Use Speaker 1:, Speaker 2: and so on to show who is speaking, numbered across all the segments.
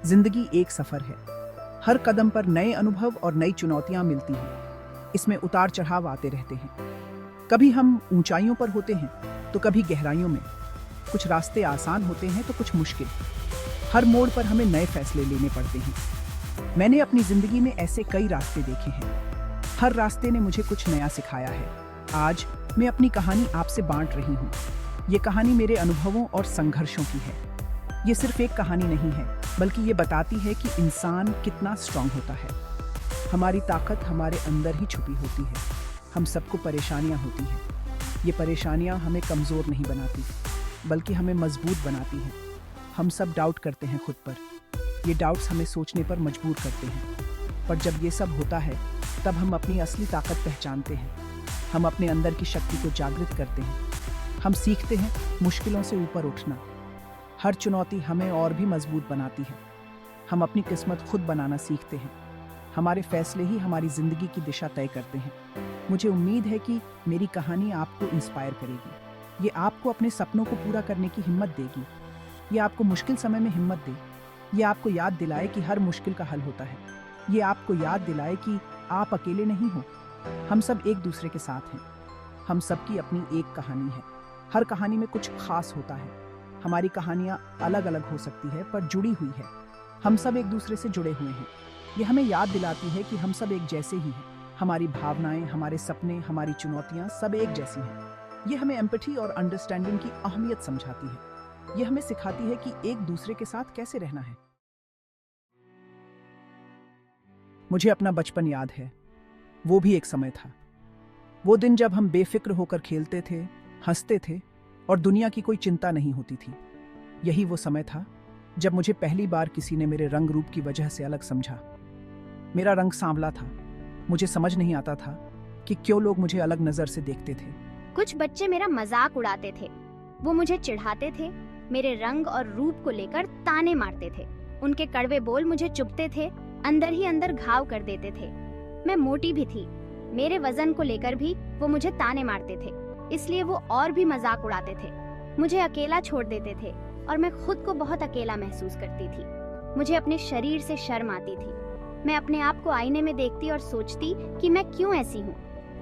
Speaker 1: जिंदगी एक सफर है। हर कदम पर नए अनुभव और नई चुनौतियां मिलती हैं। इसमें उतार चढ़ाव आते रहते हैं। कभी हम ऊंचाइयों पर होते हैं तो कभी गहराइयों में। कुछ रास्ते आसान होते हैं तो कुछ मुश्किल। हर मोड़ पर हमें नए फैसले लेने पड़ते हैं। मैंने अपनी जिंदगी में ऐसे कई रास्ते देखे हैं। हर रास्ते ने मुझे कुछ नया सिखाया है। आज मैं अपनी कहानी आपसे बांट रही हूँ। ये कहानी मेरे अनुभवों और संघर्षों की है। ये सिर्फ एक कहानी नहीं है, बल्कि ये बताती है कि इंसान कितना स्ट्रांग होता है। हमारी ताकत हमारे अंदर ही छुपी होती है। हम सबको परेशानियां होती हैं। ये परेशानियां हमें कमज़ोर नहीं बनाती, बल्कि हमें मजबूत बनाती हैं। हम सब डाउट करते हैं खुद पर। ये डाउट्स हमें सोचने पर मजबूर करते हैं। पर जब ये सब होता है, तब हम अपनी असली ताकत पहचानते हैं। हम अपने अंदर की शक्ति को जागृत करते हैं। हम सीखते हैं मुश्किलों से ऊपर उठना। हर चुनौती हमें और भी मजबूत बनाती है। हम अपनी किस्मत खुद बनाना सीखते हैं। हमारे फैसले ही हमारी ज़िंदगी की दिशा तय करते हैं। मुझे उम्मीद है कि मेरी कहानी आपको इंस्पायर करेगी। ये आपको अपने सपनों को पूरा करने की हिम्मत देगी। ये आपको मुश्किल समय में हिम्मत दे। ये आपको याद दिलाए कि हर मुश्किल का हल होता है। ये आपको याद दिलाए कि आप अकेले नहीं हो। हम सब एक दूसरे के साथ हैं। हम सबकी अपनी एक कहानी है। हर कहानी में कुछ खास होता है। हमारी कहानियाँ अलग अलग हो सकती है, पर जुड़ी हुई है। हम सब एक दूसरे से जुड़े हुए हैं। ये हमें याद दिलाती है कि हम सब एक जैसे ही हैं। हमारी भावनाएं, हमारे सपने, हमारी चुनौतियाँ सब एक जैसी हैं। ये हमें एम्पैथी और अंडरस्टैंडिंग की अहमियत समझाती है। ये हमें सिखाती है कि एक दूसरे के साथ कैसे रहना है। मुझे अपना बचपन याद है। वो भी एक समय था। वो दिन जब हम बेफिक्र होकर खेलते थे, हंसते थे और दुनिया की कोई चिंता नहीं होती थी। यही वो समय था जब मुझे पहली बार किसी ने मेरे रंग रूप की वजह से अलग समझा। मेरा रंग सांवला था। मुझे समझ नहीं आता था कि क्यों लोग मुझे अलग नजर से देखते थे।
Speaker 2: कुछ बच्चे मेरा मजाक उड़ाते थे। वो मुझे चिढ़ाते थे। मेरे रंग और रूप को लेकर ताने मारते थे। उनके कड़वे बोल मुझे चुभते थे, अंदर ही अंदर घाव कर देते थे। मैं मोटी भी थी। मेरे वजन को लेकर भी वो मुझे ताने मारते थे, इसलिए वो और भी मजाक उड़ाते थे। मुझे अकेला छोड़ देते थे और मैं खुद को बहुत अकेला महसूस करती थी। मुझे अपने शरीर से शर्म आती थी। मैं अपने आप को आईने में देखती और सोचती कि मैं क्यों ऐसी हूँ।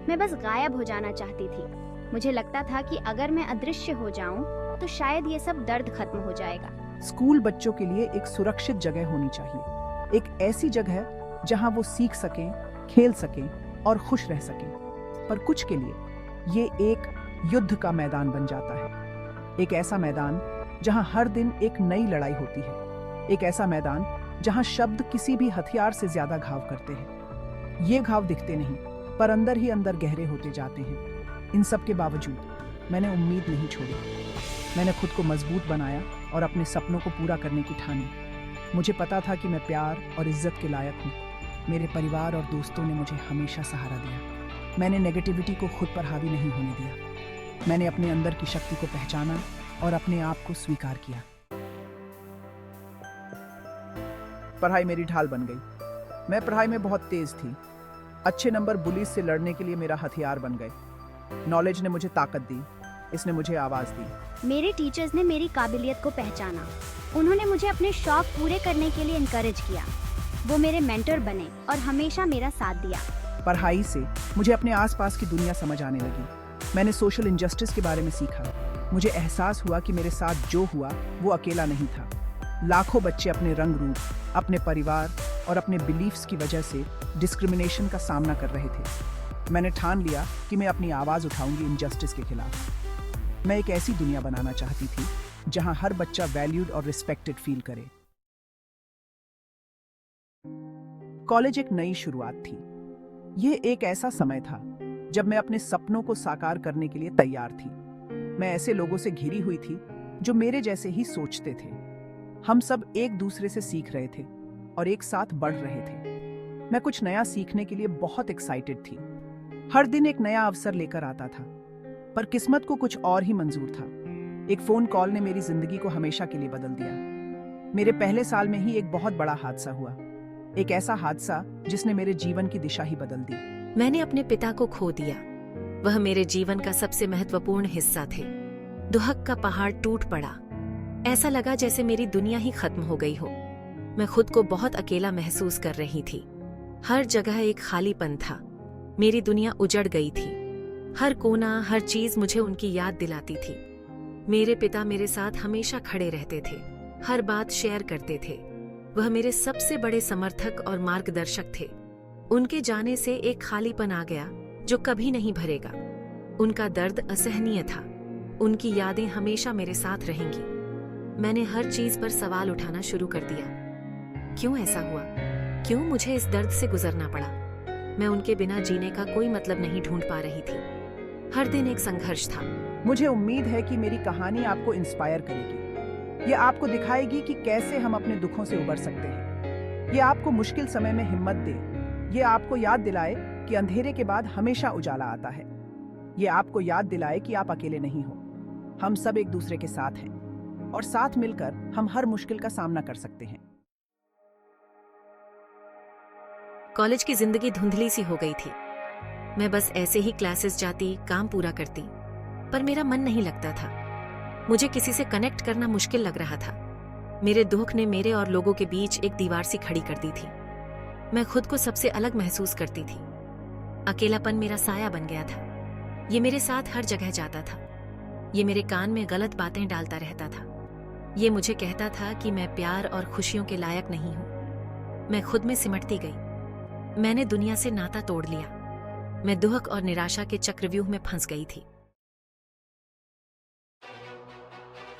Speaker 2: मैं बस गायब हो जाना चाहती थी। मुझे लगता था कि अगर मैं अदृश्य हो जाऊं तो शायद ये सब दर्द खत्म हो जाएगा।
Speaker 1: स्कूल बच्चों के लिए एक सुरक्षित जगह होनी चाहिए। एक ऐसी जगह जहाँ वो सीख सकें, खेल सकें और खुश रह सकें। पर कुछ के लिए ये एक युद्ध का मैदान बन जाता है। एक ऐसा मैदान जहां हर दिन एक नई लड़ाई होती है। एक ऐसा मैदान जहां शब्द किसी भी हथियार से ज्यादा घाव करते हैं। ये घाव दिखते नहीं, पर अंदर ही अंदर गहरे होते जाते हैं। इन सब के बावजूद मैंने उम्मीद नहीं छोड़ी। मैंने खुद को मजबूत बनाया और अपने सपनों को पूरा करने की ठानी। मुझे पता था कि मैं प्यार और इज्जत के लायक हूँ। मेरे परिवार और दोस्तों ने मुझे हमेशा सहारा दिया। मैंने नेगेटिविटी को खुद पर हावी नहीं होने दिया। मैंने अपने अंदर की शक्ति को पहचाना और अपने आप को स्वीकार किया। पढ़ाई मेरी ढाल बन गई। मैं पढ़ाई में बहुत तेज थी। अच्छे नंबर बुलीज से लड़ने के लिए मेरा हथियार बन गए। नॉलेज ने मुझे ताकत दी। इसने मुझे आवाज दी।
Speaker 2: मेरे टीचर्स ने मेरी काबिलियत को पहचाना। उन्होंने मुझे अपने शौक पूरे करने के लिए इनकरेज किया। वो मेरे मेंटर बने और हमेशा मेरा साथ दिया।
Speaker 1: पढ़ाई से मुझे अपने आसपास की दुनिया समझ आने लगी। मैंने सोशल इनजस्टिस के बारे में सीखा। मुझे एहसास हुआ कि मेरे साथ जो हुआ वो अकेला नहीं था। लाखों बच्चे अपने रंग रूप, अपने परिवार और अपने बिलीफ्स की वजह से डिस्क्रिमिनेशन का सामना कर रहे थे। मैंने ठान लिया कि मैं अपनी आवाज़ उठाऊंगी इनजस्टिस के खिलाफ। मैं एक ऐसी दुनिया बनाना चाहती थी जहां हर बच्चा वैल्यूड और रिस्पेक्टेड फील करे। कॉलेज एक नई शुरुआत थी। यह एक ऐसा समय था जब मैं अपने सपनों को साकार करने के लिए तैयार थी। मैं ऐसे लोगों से घिरी हुई थी जो मेरे जैसे ही सोचते थे। हम सब एक दूसरे से सीख रहे थे और एक साथ बढ़ रहे थे। मैं कुछ नया सीखने के लिए बहुत एक्साइटेड थी। हर दिन एक नया अवसर लेकर आता था, पर किस्मत को कुछ और ही मंजूर था। एक फोन कॉल ने मेरी जिंदगी को हमेशा के लिए बदल दिया। मेरे पहले साल में ही एक बहुत बड़ा हादसा हुआ। एक ऐसा हादसा जिसने मेरे जीवन की दिशा ही बदल दी।
Speaker 3: मैंने अपने पिता को खो दिया। वह मेरे जीवन का सबसे महत्वपूर्ण हिस्सा थे। दुहक का पहाड़ टूट पड़ा। ऐसा लगा जैसे मेरी दुनिया ही खत्म हो गई हो। मैं खुद को बहुत अकेला महसूस कर रही थी। हर जगह एक खालीपन था। मेरी दुनिया उजड़ गई थी। हर कोना, हर चीज मुझे उनकी याद दिलाती थी। मेरे पिता मेरे साथ हमेशा खड़े रहते थे, हर बात शेयर करते थे। वह मेरे सबसे बड़े समर्थक और मार्गदर्शक थे। उनके जाने से एक खालीपन आ गया जो कभी नहीं भरेगा। उनका दर्द असहनीय था। उनकी यादें हमेशा मेरे साथ रहेंगी। मैंने हर चीज पर सवाल उठाना शुरू कर दिया। क्यों ऐसा हुआ? क्यों मुझे इस दर्द से गुजरना पड़ा? मैं उनके बिना जीने का कोई मतलब नहीं ढूंढ पा रही थी। हर दिन एक संघर्ष था।
Speaker 1: मुझे उम्मीद है कि मेरी कहानी आपको इंस्पायर करेगी। ये आपको दिखाएगी कि कैसे हम अपने दुखों से उबर सकते हैं। ये आपको मुश्किल समय में हिम्मत दे। ये आपको याद दिलाए कि अंधेरे के बाद हमेशा उजाला आता है। ये आपको याद दिलाए कि आप अकेले नहीं हो। हम सब एक दूसरे के साथ हैं और साथ मिलकर हम हर मुश्किल का सामना कर सकते हैं।
Speaker 3: कॉलेज की जिंदगी धुंधली सी हो गई थी। मैं बस ऐसे ही क्लासेस जाती, काम पूरा करती, पर मेरा मन नहीं लगता था। मुझे किसी से कनेक्ट करना मुश्किल लग रहा था। मेरे दुख ने मेरे और लोगों के बीच एक दीवार सी खड़ी कर दी थी। मैं खुद को सबसे अलग महसूस करती थी। अकेलापन मेरा साया बन गया था। ये मेरे साथ हर जगह जाता था। ये मेरे कान में गलत बातें डालता रहता था। ये मुझे कहता था कि मैं प्यार और खुशियों के लायक नहीं हूं। मैं खुद में सिमटती गई। मैंने दुनिया से नाता तोड़ लिया। मैं दुख और निराशा के चक्रव्यूह में फंस गई थी।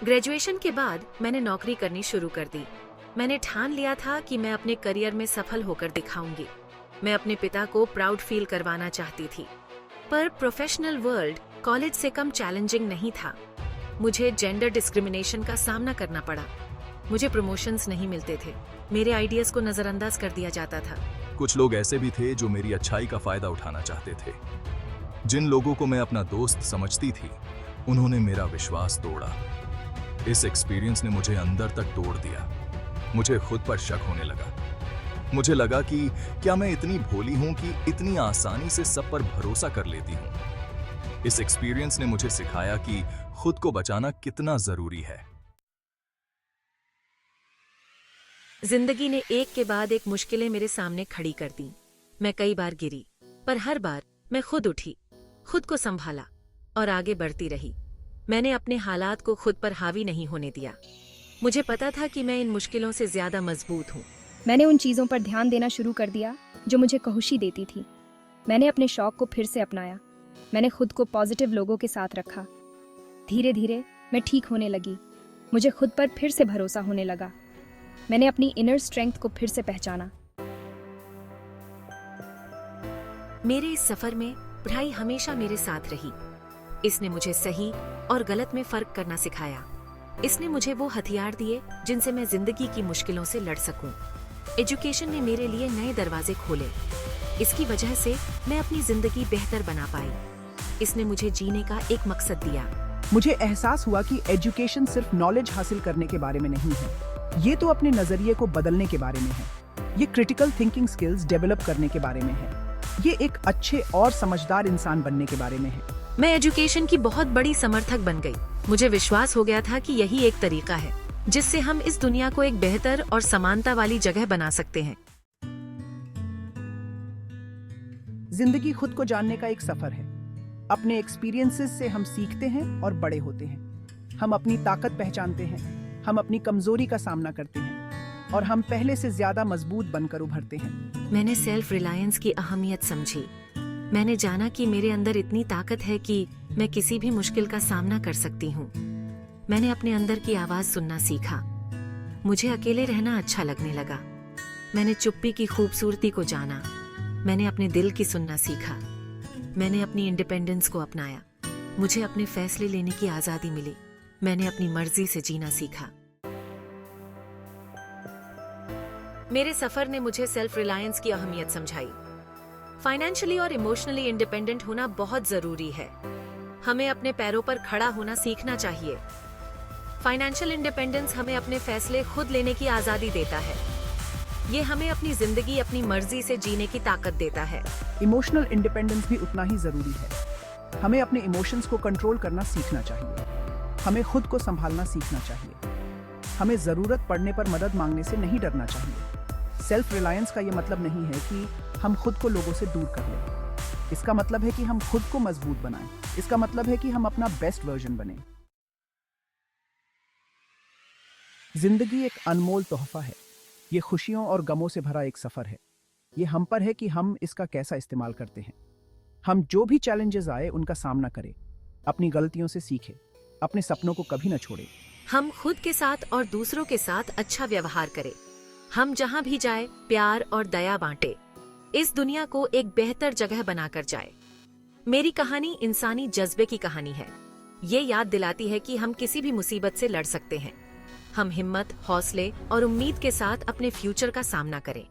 Speaker 3: ग्रेजुएशन के बाद मैंने नौकरी करनी शुरू कर दी। मैंने ठान लिया था कि मैं अपने करियर में सफल होकर दिखाऊंगी। मैं अपने पिता को प्राउड फील करवाना चाहती थी। पर प्रोफेशनल वर्ल्ड कॉलेज से कम चैलेंजिंग नहीं था। मुझे जेंडर डिस्क्रिमिनेशन का सामना करना पड़ा। मुझे प्रमोशंस नहीं मिलते थे। मेरे आइडियाज को नजरअंदाज कर दिया जाता था।
Speaker 4: कुछ लोग ऐसे भी थे जो मेरी अच्छाई का फायदा उठाना चाहते थे। जिन लोगों को मैं अपना दोस्त समझती थी, उन्होंने मेरा विश्वास तोड़ा। इस एक्सपीरियंस ने मुझे अंदर तक तोड़ दिया। मुझे खुद पर शक होने लगा। मुझे लगा कि क्या मैं इतनी भोली हूं कि इतनी आसानी से सब पर भरोसा कर लेती हूं। इस एक्सपीरियंस ने मुझे सिखाया कि खुद को बचाना कितना जरूरी है।
Speaker 3: जिंदगी ने एक के बाद एक मुश्किलें मेरे सामने खड़ी कर दी। मैं कई बार गिरी, पर हर बार मैं खुद उठी, खुद को संभाला और आगे बढ़ती रही। मैंने अपने हालात को खुद पर हावी नहीं होने दिया। मुझे पता था कि मैं इन मुश्किलों से ज्यादा मजबूत हूँ।
Speaker 5: मैंने उन चीज़ों पर ध्यान देना शुरू कर दिया जो मुझे खुशी देती थी। मैंने अपने शौक को फिर से अपनाया। मैंने खुद को पॉजिटिव लोगों के साथ रखा। धीरे धीरे मैं ठीक होने लगी। मुझे खुद पर फिर से भरोसा होने लगा। मैंने अपनी इनर स्ट्रेंथ को फिर से पहचाना।
Speaker 3: मेरे इस सफर में पढ़ाई हमेशा मेरे साथ रही। इसने मुझे सही और गलत में फर्क करना सिखाया। इसने मुझे वो हथियार दिए जिनसे मैं जिंदगी की मुश्किलों से लड़ सकूं। एजुकेशन ने मेरे लिए नए दरवाजे खोले। इसकी वजह से मैं अपनी जिंदगी बेहतर बना पाई। इसने मुझे जीने का एक मकसद दिया।
Speaker 1: मुझे एहसास हुआ कि एजुकेशन सिर्फ नॉलेज हासिल करने के बारे में नहीं है। ये तो अपने नजरिए को बदलने के बारे में है। ये क्रिटिकल थिंकिंग स्किल्स डेवलप करने के बारे में है। ये एक अच्छे और समझदार इंसान बनने के बारे में है।
Speaker 3: मैं एजुकेशन की बहुत बड़ी समर्थक बन गई। मुझे विश्वास हो गया था कि यही एक तरीका है जिससे हम इस दुनिया को एक बेहतर और समानता वाली जगह बना सकते हैं।
Speaker 1: जिंदगी खुद को जानने का एक सफर है। अपने एक्सपीरियंसेस से हम सीखते हैं और बड़े होते हैं। हम अपनी ताकत पहचानते हैं, हम अपनी कमजोरी का सामना करते हैं और हम पहले से ज्यादा मजबूत बनकर उभरते हैं।
Speaker 3: मैंने सेल्फ रिलायंस की अहमियत समझी। मैंने जाना कि मेरे अंदर इतनी ताकत है कि मैं किसी भी मुश्किल का सामना कर सकती हूँ। मैंने अपने अंदर की आवाज सुनना सीखा। मुझे अकेले रहना अच्छा लगने लगा। मैंने चुप्पी की खूबसूरती को जाना। मैंने अपने दिल की सुनना सीखा। मैंने अपनी इंडिपेंडेंस को अपनाया। मुझे अपने फैसले लेने की आजादी मिली। मैंने अपनी मर्जी से जीना सीखा। मेरे सफर ने मुझे सेल्फ रिलायंस की अहमियत समझाई। फाइनेंशियली और इमोशनली इंडिपेंडेंट होना बहुत जरूरी है। हमें अपने पैरों पर खड़ा होना सीखना चाहिए। फाइनेंशियल इंडिपेंडेंस हमें अपने फैसले खुद लेने की आजादी देता है। ये हमें अपनी जिंदगी अपनी मर्जी से जीने की ताकत देता है।
Speaker 1: इमोशनल इंडिपेंडेंस भी उतना ही जरूरी है। हमें अपने इमोशंस को कंट्रोल करना सीखना चाहिए। हमें खुद को संभालना सीखना चाहिए। हमें ज़रूरत पड़ने पर मदद मांगने से नहीं डरना चाहिए। सेल्फ रिलायंस का ये मतलब नहीं है कि हम खुद को लोगों से दूर कर लें। इसका मतलब है कि हम खुद को मजबूत बनाएं। इसका मतलब है कि हम अपना बेस्ट वर्जन बने। जिंदगी एक अनमोल तोहफा है। ये खुशियों और गमों से भरा एक सफर है। ये हम पर है कि हम इसका कैसा इस्तेमाल करते हैं। हम जो भी चैलेंजेस आए उनका सामना करें, अपनी गलतियों से सीखें, अपने सपनों को कभी न छोड़ें।
Speaker 3: हम खुद के साथ और दूसरों के साथ अच्छा व्यवहार करें। हम जहाँ भी जाए प्यार और दया बांटे। इस दुनिया को एक बेहतर जगह बनाकर जाए। मेरी कहानी इंसानी जज्बे की कहानी है। ये याद दिलाती है कि हम किसी भी मुसीबत से लड़ सकते हैं। हम हिम्मत, हौसले और उम्मीद के साथ अपने फ्यूचर का सामना करें।